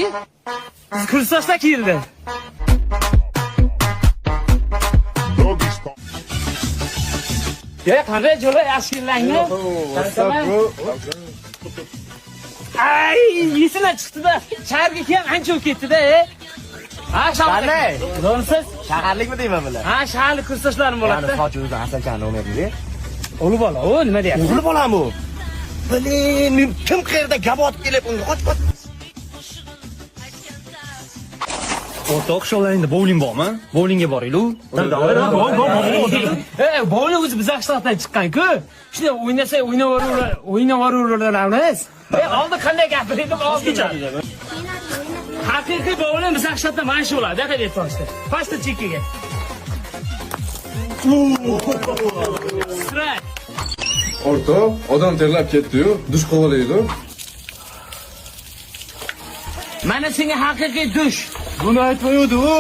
Siz kursdoshlar keldi. Ya qanday jo'la yaxshilangni? Ay, yesina chiqdi-da. Shaharga ham ancha o'tib ketdi-da. Ha, Qanday? Nonsiz? Shaharlikmi deyman bular? Ha, shaharlik kursdoshlarim bo'ladi. Sochi o'zi asalchani o'ynaydi. O'g'li bola, o nima deyapti? O'g'li bolam u. Bilmayman, kim qayerda gap otib kelib unga qoch. O'rtoq, sho'laringda bowling bormi? Bowlingga boringlar. Bowling o'zi biz qishloqdan chiqqan-ku. Shuni o'ynasa o'ynayveramiz. Oldi qanday gapirdim, oldicha. Haqiqiy bowling biz qishloqda mana shu bo'ladi, deb aytmoqchi. Pasta chekkiga. Sira. O'rtoq, odam terlab ketdi-yu, dush qovalaydi. Mana senga haqiqiy dush. Buni aytmaydi u.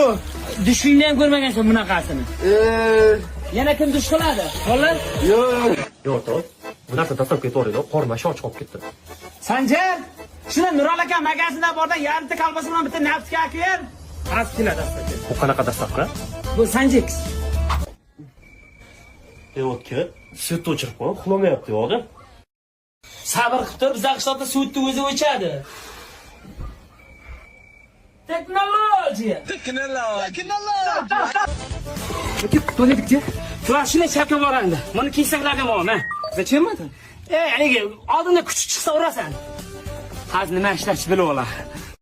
Dushingni ham ko'rmagansan bunaqasini. Yana kim dush qiladi? Xo'lar? Yo'q. O'rtoq, bu narsa tashlab ketaveringlar. Qorma shoch qolib ketdi. Sanjar, shuna Nurol aka magazindan bordan yarimta kolbasa bilan bitta naftka kel. Az keladi asta. Bu qanaqa dastavka? Bu Sanjix. O'tga, sut o'chirib qo'y, uxlamayapti yo'g'i. Sabr qilib tur, biz qishloqda suvni o'zi o'chadi. Teknologiya. To'ladik-chi. Flashni chapga borandi. Buni kesakladim o'g'lim, ha. Zachем это? Haligi oldinda kuch chiqsa urasan. Haz nima ishlashni bilib olar.